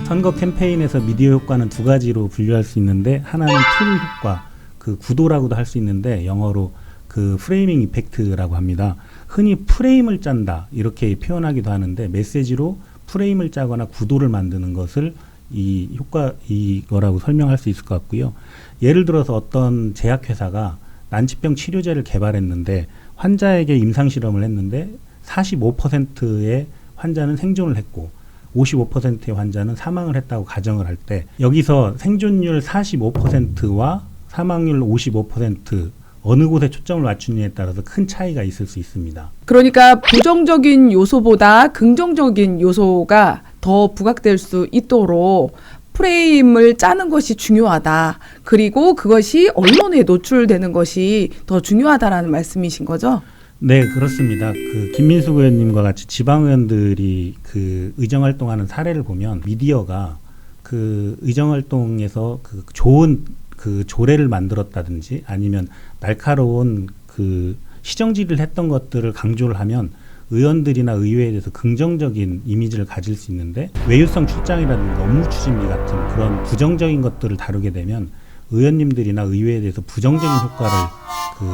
선거 캠페인에서 미디어 효과는 두 가지로 분류할 수 있는데, 하나는 틀 효과, 그 구도라고도 할 수 있는데 영어로 그 프레이밍 이펙트라고 합니다. 흔히 프레임을 짠다 이렇게 표현하기도 하는데, 메시지로 프레임을 짜거나 구도를 만드는 것을 이 효과 이거라고 설명할 수 있을 것 같고요. 예를 들어서 어떤 제약회사가 난치병 치료제를 개발했는데 환자에게 임상실험을 했는데 45%의 환자는 생존을 했고 55%의 환자는 사망을 했다고 가정을 할 때, 여기서 생존율 45%와 사망률 55% 어느 곳에 초점을 맞추느냐에 따라서 큰 차이가 있을 수 있습니다. 그러니까 부정적인 요소보다 긍정적인 요소가 더 부각될 수 있도록 프레임을 짜는 것이 중요하다. 그리고 그것이 언론에 노출되는 것이 더 중요하다라는 말씀이신 거죠? 네, 그렇습니다. 그 김민수 의원님과 같이 지방의원들이 그 의정활동하는 사례를 보면, 미디어가 그 의정활동에서 그 좋은 그 조례를 만들었다든지 아니면 날카로운 그 시정질을 했던 것들을 강조를 하면 의원들이나 의회에 대해서 긍정적인 이미지를 가질 수 있는데, 외유성 출장이라든가 업무 추진비 같은 그런 부정적인 것들을 다루게 되면 의원님들이나 의회에 대해서 부정적인 효과를 그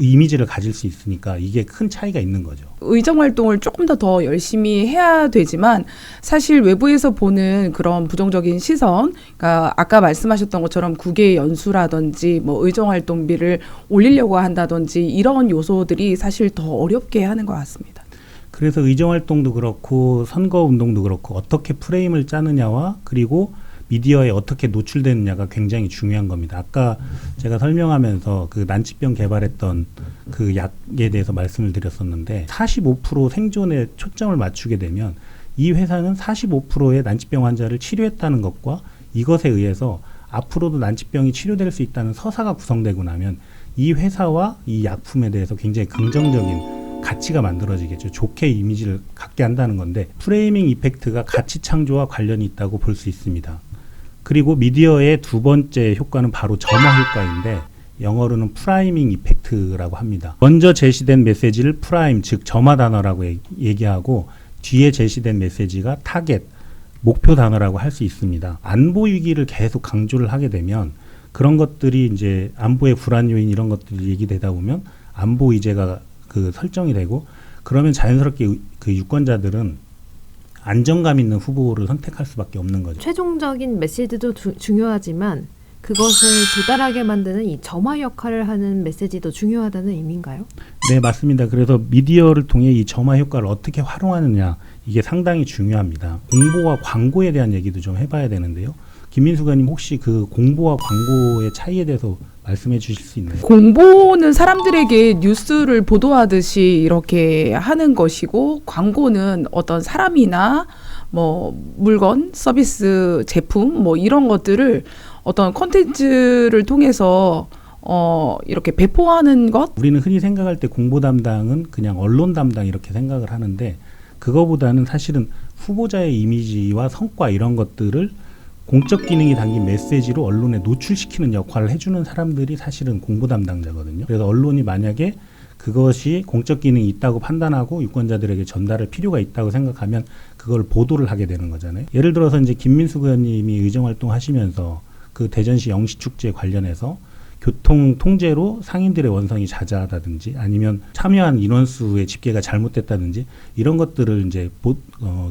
이미지를 가질 수 있으니까 이게 큰 차이가 있는 거죠. 의정활동을 조금 더 열심히 해야 되지만 사실 외부에서 보는 그런 부정적인 시선, 그러니까 아까 말씀하셨던 것처럼 국외 연수라든지 뭐 의정활동비를 올리려고 한다든지 이런 요소들이 사실 더 어렵게 하는 것 같습니다. 그래서 의정활동도 그렇고 선거운동도 그렇고 어떻게 프레임을 짜느냐와 그리고 미디어에 어떻게 노출되느냐가 굉장히 중요한 겁니다. 아까 제가 설명하면서 그 난치병 개발했던 그 약에 대해서 말씀을 드렸었는데, 45% 생존에 초점을 맞추게 되면 이 회사는 45%의 난치병 환자를 치료했다는 것과 이것에 의해서 앞으로도 난치병이 치료될 수 있다는 서사가 구성되고 나면 이 회사와 이 약품에 대해서 굉장히 긍정적인 가치가 만들어지겠죠. 좋게 이미지를 갖게 한다는 건데, 프레이밍 이펙트가 가치 창조와 관련이 있다고 볼 수 있습니다. 그리고 미디어의 두 번째 효과는 바로 점화 효과인데, 영어로는 프라이밍 이펙트라고 합니다. 먼저 제시된 메시지를 프라임, 즉 점화 단어라고 얘기하고, 뒤에 제시된 메시지가 타겟, 목표 단어라고 할 수 있습니다. 안보 위기를 계속 강조를 하게 되면 그런 것들이 이제 안보의 불안 요인 이런 것들이 얘기되다 보면 안보 의제가 그 설정이 되고, 그러면 자연스럽게 그 유권자들은 안정감 있는 후보를 선택할 수밖에 없는 거죠. 최종적인 메시지도 중요하지만 그것을 도달하게 만드는 이 점화 역할을 하는 메시지도 중요하다는 의미인가요? 네, 맞습니다. 그래서 미디어를 통해 이 점화 효과를 어떻게 활용하느냐, 이게 상당히 중요합니다. 공보와 광고에 대한 얘기도 좀 해봐야 되는데요. 김민수 의원님, 혹시 그 공보와 광고의 차이에 대해서 말씀해 주실 수 있나요? 공보는 사람들에게 뉴스를 보도하듯이 이렇게 하는 것이고, 광고는 어떤 사람이나 뭐 물건, 서비스, 제품 뭐 이런 것들을 어떤 콘텐츠를 통해서 이렇게 배포하는 것? 우리는 흔히 생각할 때 공보 담당은 그냥 언론 담당 이렇게 생각을 하는데, 그거보다는 사실은 후보자의 이미지와 성과 이런 것들을 공적 기능이 담긴 메시지로 언론에 노출시키는 역할을 해주는 사람들이 사실은 공보 담당자거든요. 그래서 언론이 만약에 그것이 공적 기능이 있다고 판단하고 유권자들에게 전달할 필요가 있다고 생각하면 그걸 보도를 하게 되는 거잖아요. 예를 들어서 이제 김민수 의원님이 의정활동 하시면서 그 대전시 영시축제 관련해서 교통 통제로 상인들의 원성이 자자하다든지 아니면 참여한 인원수의 집계가 잘못됐다든지 이런 것들을 이제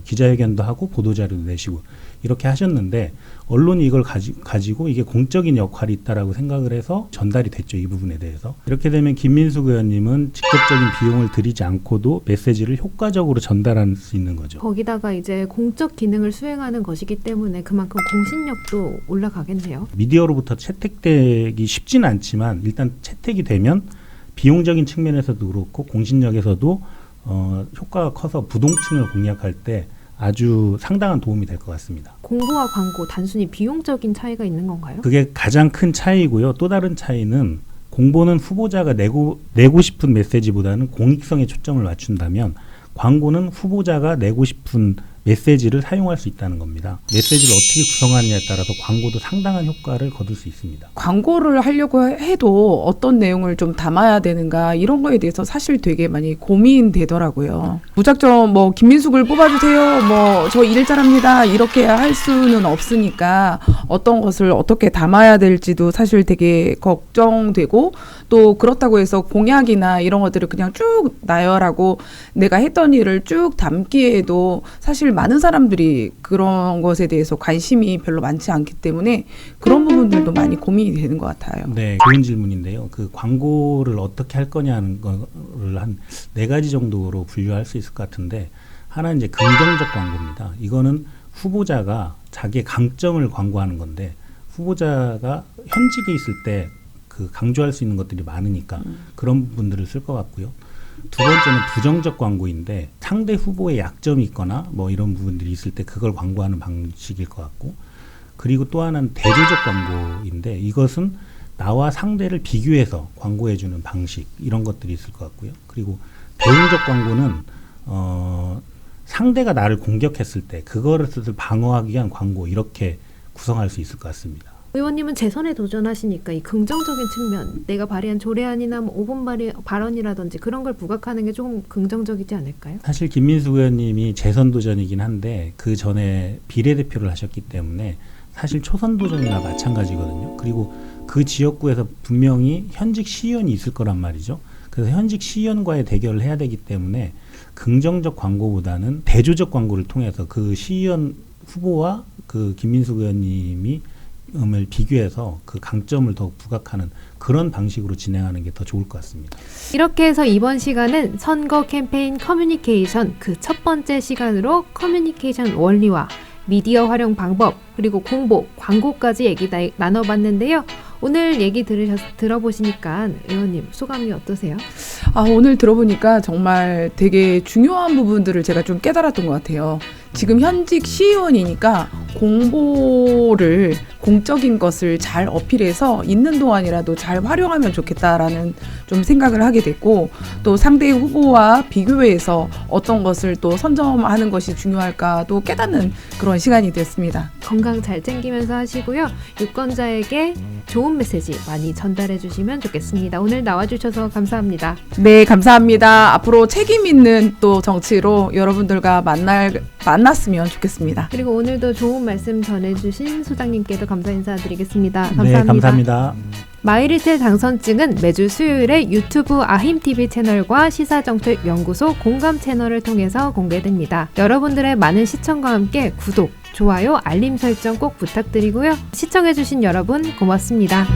기자회견도 하고 보도자료도 내시고 이렇게 하셨는데, 언론이 이걸 가지고 이게 공적인 역할이 있다라고 생각을 해서 전달이 됐죠. 이 부분에 대해서. 이렇게 되면 김민수 의원님은 직접적인 비용을 들이지 않고도 메시지를 효과적으로 전달할 수 있는 거죠. 거기다가 이제 공적 기능을 수행하는 것이기 때문에 그만큼 공신력도 올라가겠네요. 미디어로부터 채택되기 쉽지는 않지만 일단 채택이 되면 비용적인 측면에서도 그렇고 공신력에서도 효과가 커서 부동층을 공략할 때 아주 상당한 도움이 될 것 같습니다. 공보와 광고 단순히 비용적인 차이가 있는 건가요? 그게 가장 큰 차이고요. 또 다른 차이는, 공보는 후보자가 내고 싶은 메시지보다는 공익성에 초점을 맞춘다면, 광고는 후보자가 내고 싶은 메시지를 사용할 수 있다는 겁니다. 메시지를 어떻게 구성하느냐에 따라서 광고도 상당한 효과를 거둘 수 있습니다. 광고를 하려고 해도 어떤 내용을 좀 담아야 되는가 이런 거에 대해서 사실 되게 많이 고민되더라고요. 무작정 뭐 김민숙을 뽑아주세요. 뭐 저 일 잘합니다. 이렇게 할 수는 없으니까 어떤 것을 어떻게 담아야 될지도 사실 되게 걱정되고 또 그렇다고 해서 공약이나 이런 것들을 그냥 쭉 나열하고 내가 했던 일을 쭉 담기에도 사실 많은 사람들이 그런 것에 대해서 관심이 별로 많지 않기 때문에 그런 부분들도 많이 고민이 되는 것 같아요. 네, 좋은 질문인데요. 그 광고를 어떻게 할 거냐는 거를 한 4가지 정도로 분류할 수 있을 것 같은데 하나는 이제 긍정적 광고입니다. 이거는 후보자가 자기의 강점을 광고하는 건데 후보자가 현직에 있을 때 그 강조할 수 있는 것들이 많으니까 그런 분들을 쓸 것 같고요. 두 번째는 부정적 광고인데 상대 후보의 약점이 있거나 뭐 이런 부분들이 있을 때 그걸 광고하는 방식일 것 같고 그리고 또 하나는 대조적 광고인데 이것은 나와 상대를 비교해서 광고해주는 방식 이런 것들이 있을 것 같고요. 그리고 대응적 광고는 상대가 나를 공격했을 때 그거를 방어하기 위한 광고 이렇게 구성할 수 있을 것 같습니다. 의원님은 재선에 도전하시니까 이 긍정적인 측면, 내가 발의한 조례안이나 뭐 5분 발언이라든지 그런 걸 부각하는 게 조금 긍정적이지 않을까요? 사실 김민숙 의원님이 재선 도전이긴 한데 그 전에 비례대표를 하셨기 때문에 사실 초선 도전이나 마찬가지거든요. 그리고 그 지역구에서 분명히 현직 시의원이 있을 거란 말이죠. 그래서 현직 시의원과의 대결을 해야 되기 때문에 긍정적 광고보다는 대조적 광고를 통해서 그 시의원 후보와 그 김민숙 의원님이 을 비교해서 그 강점을 더욱 부각하는 그런 방식으로 진행하는 게 더 좋을 것 같습니다. 이렇게 해서 이번 시간은 선거 캠페인 커뮤니케이션 그 첫 번째 시간으로 커뮤니케이션 원리와 미디어 활용 방법 그리고 공보, 광고까지 얘기 나눠봤는데요. 오늘 얘기 들어보시니까 의원님 소감이 어떠세요? 오늘 들어보니까 정말 되게 중요한 부분들을 제가 좀 깨달았던 것 같아요. 지금 현직 시의원이니까 공보를 공적인 것을 잘 어필해서 있는 동안이라도 잘 활용하면 좋겠다라는 좀 생각을 하게 됐고 또 상대 후보와 비교해서 어떤 것을 또 선점하는 것이 중요할까도 깨닫는 그런 시간이 됐습니다. 건강 잘 챙기면서 하시고요. 유권자에게 좋은 메시지 많이 전달해 주시면 좋겠습니다. 오늘 나와주셔서 감사합니다. 네, 감사합니다. 앞으로 책임 있는 또 정치로 여러분들과 만났으면 좋겠습니다. 그리고 오늘도 좋은 말씀 전해주신 소장님께도 감사 인사드리겠습니다. 감사합니다. 네, 감사합니다. 마이리텔 당선증은 매주 수요일에 유튜브 아힘TV 채널과 시사정책연구소 공감 채널을 통해서 공개됩니다. 여러분들의 많은 시청과 함께 구독, 좋아요, 알림 설정 꼭 부탁드리고요. 시청해주신 여러분 고맙습니다.